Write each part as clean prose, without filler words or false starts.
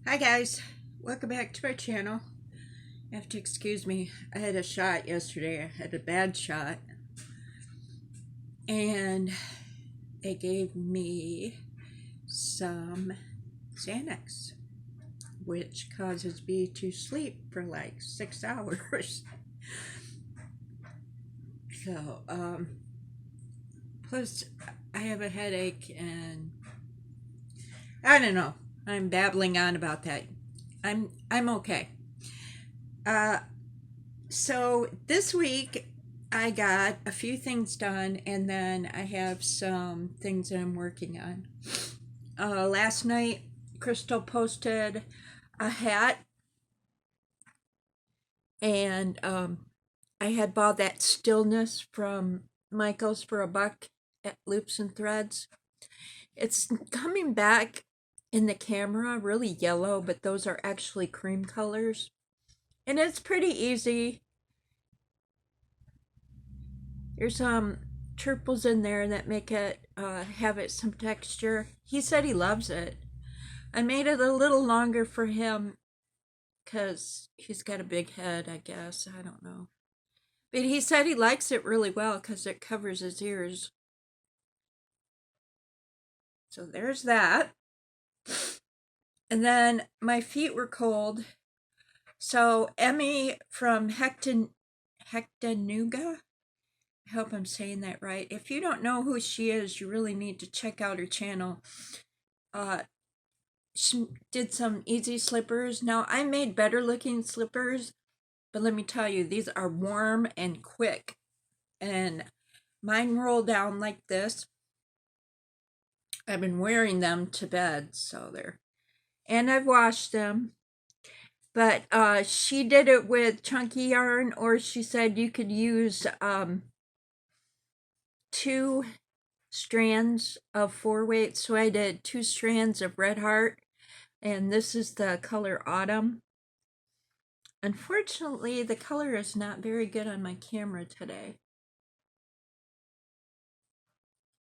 Hi guys, welcome back to my channel. You have to excuse me, I had a shot yesterday. I had a bad shot and they gave me some Xanax, which causes me to sleep for like 6 hours. So, plus I have a headache and I don't know. I'm babbling on about that. I'm okay. So this week I got a few things done, and then I have some things that I'm working on. Last night, Crystal posted a hat, and I had bought that Stillness from Michael's for $1 at Loops and Threads. It's coming back in the camera really yellow, but those are actually cream colors. And it's pretty easy. There's some triples in there that make it have it some texture. He said he loves it. I made it a little longer for him because he's got a big head, I guess. I don't know. But he said he likes it really well because it covers his ears. So there's that. And then my feet were cold. So Emmy from Hectanuga, I hope I'm saying that right. If you don't know who she is, you really need to check out her channel. She did some easy slippers. Now, I made better looking slippers, but let me tell you, these are warm and quick. And mine roll down like this. I've been wearing them to bed, so they're... And I've washed them. But she did it with chunky yarn, or she said you could use 2 strands of 4-weight. So I did 2 strands of Red Heart, and this is the color Autumn. Unfortunately, the color is not very good on my camera today.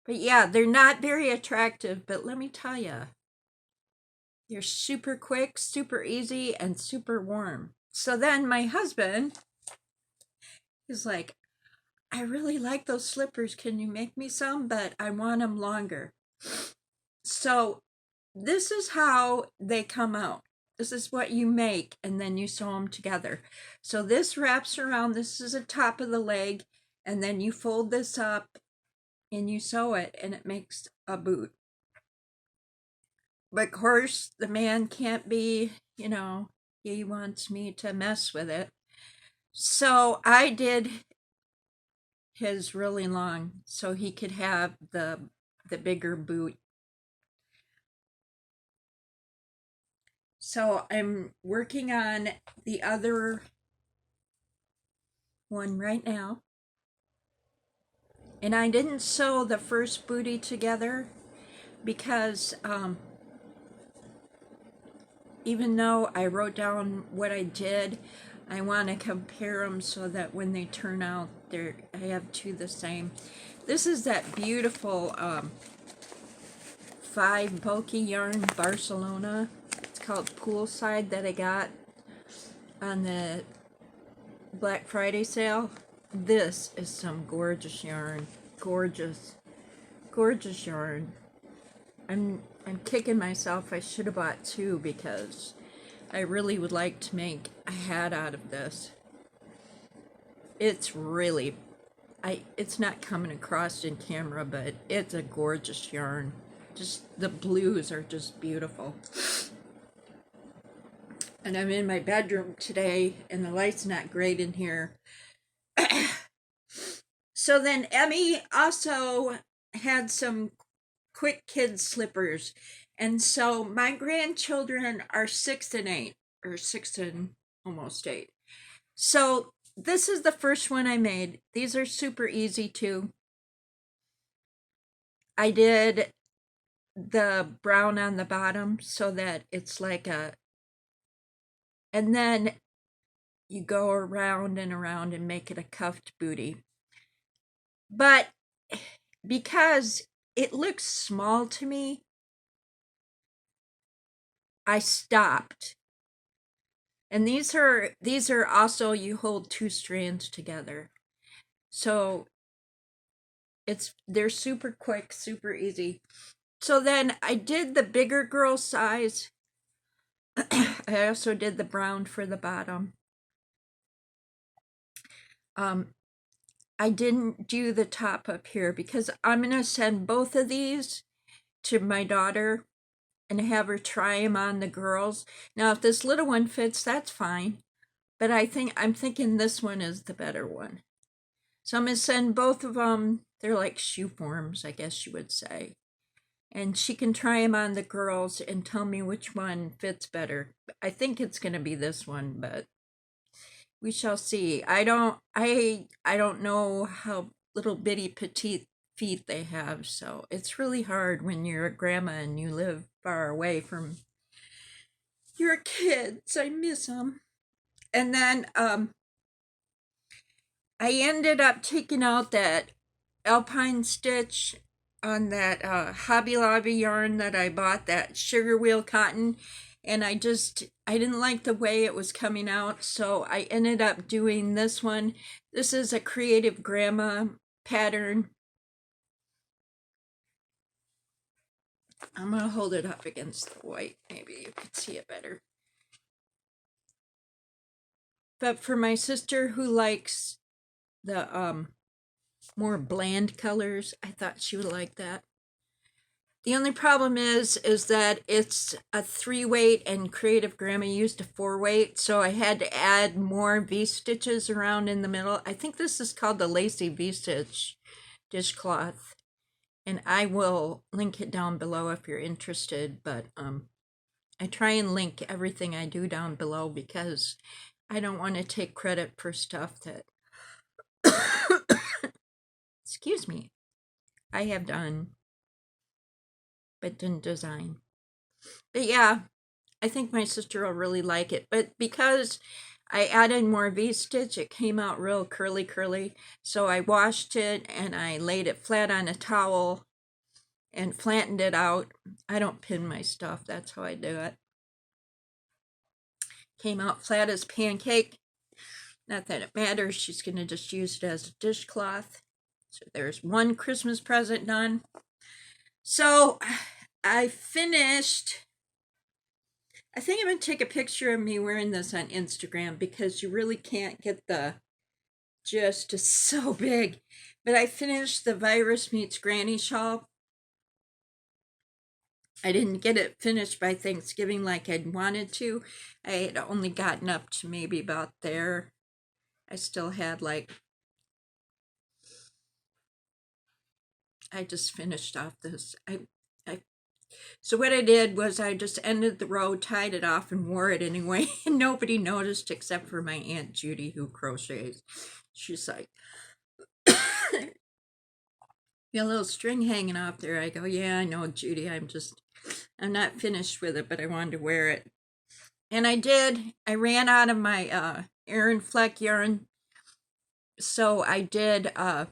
But yeah, they're not very attractive, but let me tell you, they're super quick, super easy, and super warm. So then my husband is like, I really like those slippers. Can you make me some? But I want them longer. So this is how they come out. This is what you make, and then you sew them together. So this wraps around, this is the top of the leg, and then you fold this up and you sew it, and it makes a boot. But of course, the man can't be, he wants me to mess with it. So I did his really long so he could have the bigger boot. So I'm working on the other one right now. And I didn't sew the first booty together because even though I wrote down what I did, I want to compare them so that when they turn out, I have 2 the same. This is that beautiful 5 bulky yarn Barcelona. It's called Poolside that I got on the Black Friday sale. This is some gorgeous yarn. Gorgeous yarn. I'm kicking myself. I should have bought 2 because I really would like to make a hat out of this. It's really, it's not coming across in camera, but it's a gorgeous yarn. Just the blues are just beautiful. And I'm in my bedroom today, and the light's not great in here. So then Emmy also had some quick kids slippers. And so my grandchildren are 6 and 8, or 6 and almost 8. So this is the first one I made. These are super easy too. I did the brown on the bottom so that it's like and then you go around and around and make it a cuffed booty. But because it looks small to me, I stopped. And these are also, you hold 2 strands together. So they're super quick, super easy. So then I did the bigger girl size. I also did the brown for the bottom. I didn't do the top up here because I'm going to send both of these to my daughter and have her try them on the girls. Now, if this little one fits, that's fine. But I'm thinking this one is the better one. So I'm going to send both of them. They're like shoe forms, I guess you would say. And she can try them on the girls and tell me which one fits better. I think it's going to be this one, but we shall see. I don't know how little bitty petite feet they have, so it's really hard when you're a grandma and you live far away from your kids. I miss them. And then I ended up taking out that alpine stitch on that Hobby Lobby yarn that I bought, that sugar wheel cotton, and I didn't like the way it was coming out, so I ended up doing this one. This is a Creative Grandma pattern. I'm gonna hold it up against the white, maybe you could see it better. But for my sister who likes the more bland colors, I thought she would like that. The only problem is that it's a 3-weight and Creative Grandma used a 4-weight, so I had to add more V-stitches around in the middle. I think this is called the Lacy V-stitch dishcloth, and I will link it down below if you're interested, but I try and link everything I do down below because I don't want to take credit for stuff that excuse me, I have done but didn't design. But yeah, I think my sister will really like it. But because I added more V-stitch, it came out real curly. So I washed it and I laid it flat on a towel and flattened it out. I don't pin my stuff, that's how I do it. Came out flat as pancake. Not that it matters, she's going to just use it as a dishcloth. So there's one Christmas present done. So I finished. I think I'm going to take a picture of me wearing this on Instagram because you really can't get the gist. It's so big. But I finished the Virus Meets Granny Shawl. I didn't get it finished by Thanksgiving like I'd wanted to. I had only gotten up to maybe about there. I still had I just finished off this. So what I did was I just ended the row, tied it off, and wore it anyway. And nobody noticed except for my Aunt Judy who crochets. She's like, you got a little string hanging off there. I go, yeah, I know, Judy. I'm not finished with it, but I wanted to wear it. And I did. I ran out of my Aran Fleck yarn. So I did an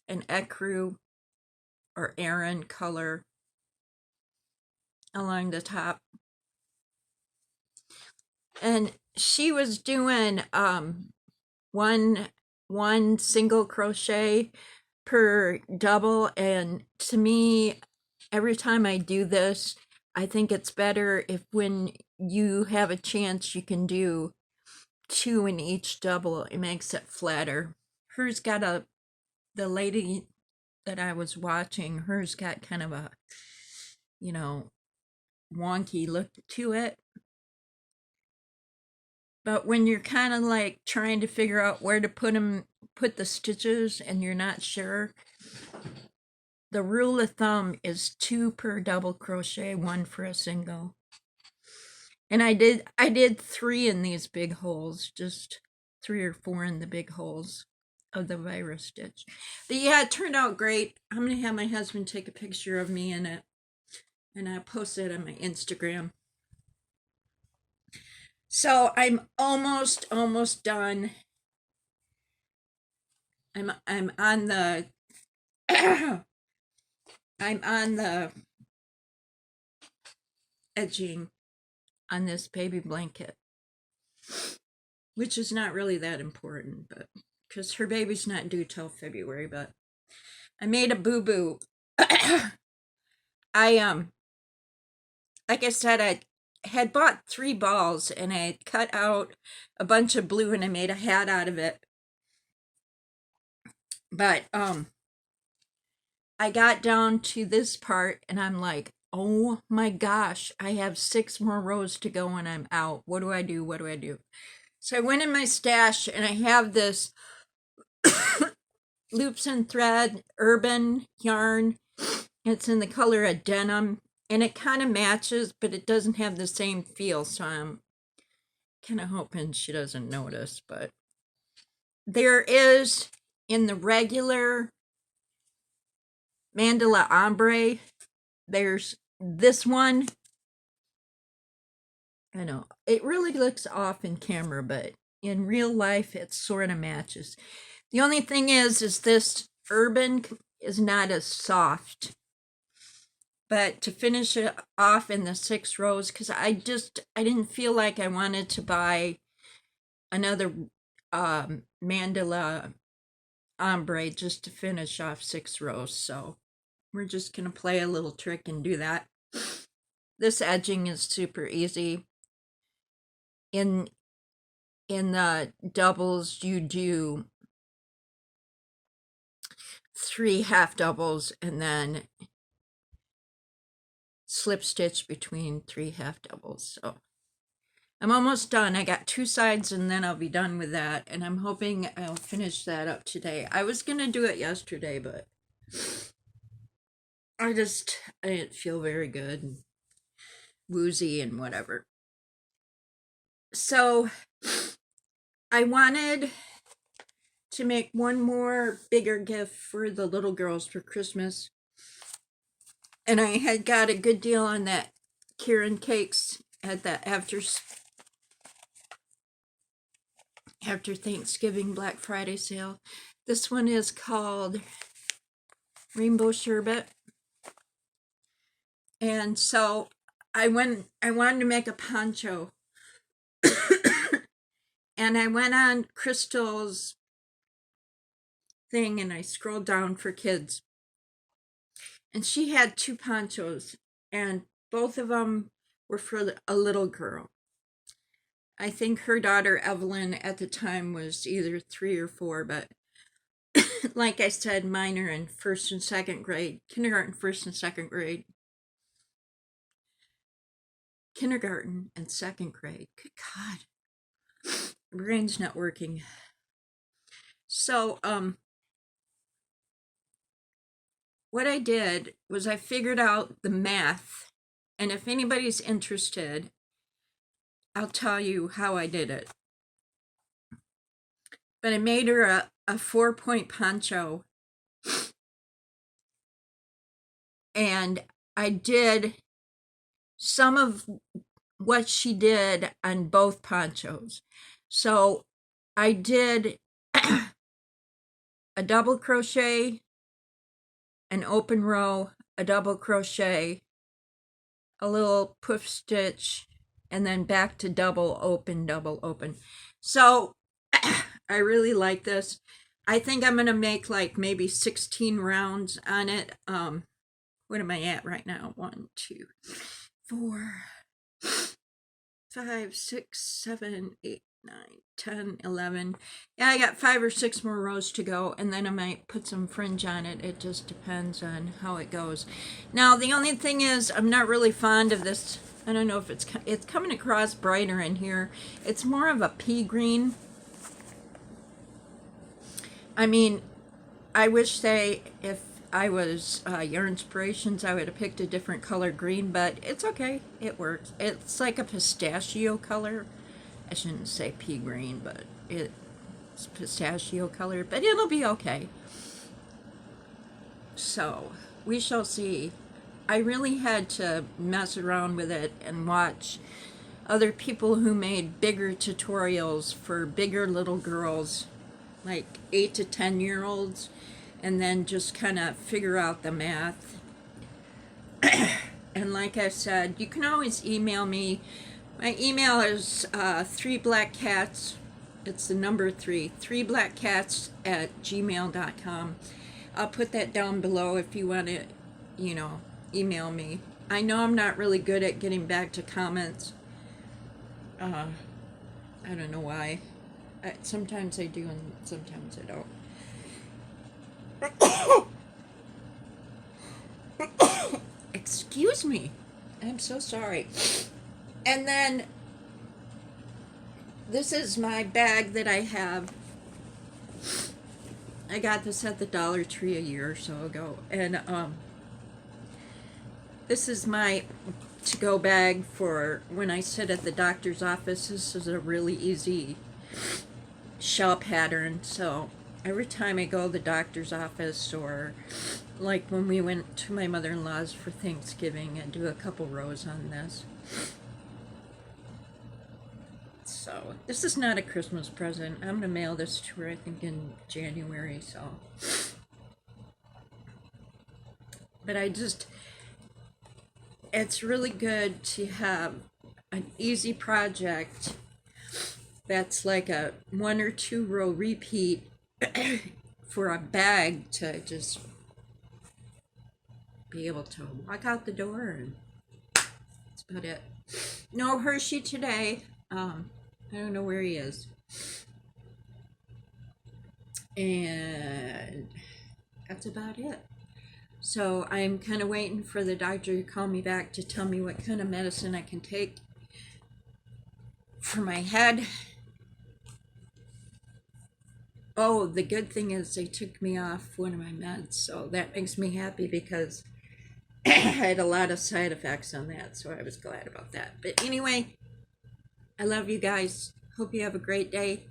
ecru or Aran color along the top. And she was doing one single crochet per double, and to me, every time I do this, I think it's better if when you have a chance you can do 2 in each double. It makes it flatter. Hers got the lady that I was watching, hers got kind of a wonky look to it. But when you're kind of like trying to figure out where to put the stitches and you're not sure, the rule of thumb is 2 per double crochet, 1 for a single. And I did 3 in these big holes, just 3 or 4 in the big holes of the virus stitch. But yeah, it turned out great. I'm going to have my husband take a picture of me in it, and I'll post it on my Instagram. So I'm almost done. I'm on the I'm on the edging on this baby blanket, which is not really that important, but because her baby's not due till February. But I made a boo-boo. I like I said, I had bought 3 balls and I had cut out a bunch of blue and I made a hat out of it. But I got down to this part and I'm like, oh my gosh, I have 6 more rows to go and I'm out. What do I do? What do I do? So I went in my stash and I have this loops and thread urban yarn. It's in the color of denim and it kind of matches, but it doesn't have the same feel. So I'm kind of hoping she doesn't notice. But there is in the regular mandala ombre, there's this one. I know it really looks off in camera, but in real life it sort of matches. The only thing is this urban is not as soft. But to finish it off in the 6 rows, because I didn't feel like I wanted to buy another mandala ombre just to finish off 6 rows. So we're just going to play a little trick and do that. This edging is super easy. In the doubles, you do 3 half doubles and then slip stitch between 3 half doubles. So I'm almost done. I got 2 sides and then I'll be done with that. And I'm hoping I'll finish that up today. I was going to do it yesterday, but I didn't feel very good and woozy and whatever. So I wanted to make one more bigger gift for the little girls for Christmas. And I had got a good deal on that Kieran cakes at the after Thanksgiving Black Friday sale. This one is called Rainbow Sherbet. And so I wanted to make a poncho. And I went on Crystal's thing and I scrolled down for kids. And she had 2 ponchos and both of them were for a little girl. I think her daughter Evelyn at the time was either 3 or 4, but like I said, mine are in 1st and 2nd grade, kindergarten, 1st and 2nd grade. Kindergarten and 2nd grade. Good God. Brain's not working. So, what I did was I figured out the math, and if anybody's interested, I'll tell you how I did it. But I made her a 4-point poncho, and I did some of what she did on both ponchos. So I did a double crochet, an open row, a double crochet, a little puff stitch, and then back to double open. So I really like this. I think I'm gonna make like maybe 16 rounds on it. What am I at right now? 1, 2, 4, 5, 6, 7, 8, 9, 10, 11. Yeah, I got 5 or 6 more rows to go, and then I might put some fringe on it. It just depends on how it goes. Now, the only thing is, I'm not really fond of this. I don't know if it's coming across brighter in here. It's more of a pea green. I mean, I wish if I was Your Inspirations, I would have picked a different color green, but it's okay. It works. It's like a pistachio color. I shouldn't say pea green, but it's pistachio color, but it'll be okay. So we shall see. I really had to mess around with it and watch other people who made bigger tutorials for bigger little girls, like 8 to 10-year-olds, and then just kind of figure out the math. And like I said, you can always email me. My email is 3blackcats. It's the number 3blackcats@gmail.com. I'll put that down below if you want to, email me. I know I'm not really good at getting back to comments. I don't know why. Sometimes I do and sometimes I don't. Excuse me. I'm so sorry. And then this is my bag that I have. I got this at the Dollar Tree a year or so ago. And this is my to-go bag for when I sit at the doctor's office. This is a really easy shell pattern. So every time I go to the doctor's office, or like when we went to my mother-in-law's for Thanksgiving, I do a couple rows on this. So this is not a Christmas present. I'm gonna mail this to her, I think, in January. So, but it's really good to have an easy project that's like a 1 or 2 row repeat for a bag to just be able to walk out the door, and that's about it. No Hershey today. I don't know where he is. And that's about it. So I'm kind of waiting for the doctor to call me back to tell me what kind of medicine I can take for my head. Oh, the good thing is they took me off one of my meds, so that makes me happy because I had a lot of side effects on that, so I was glad about that. But anyway, I love you guys. Hope you have a great day.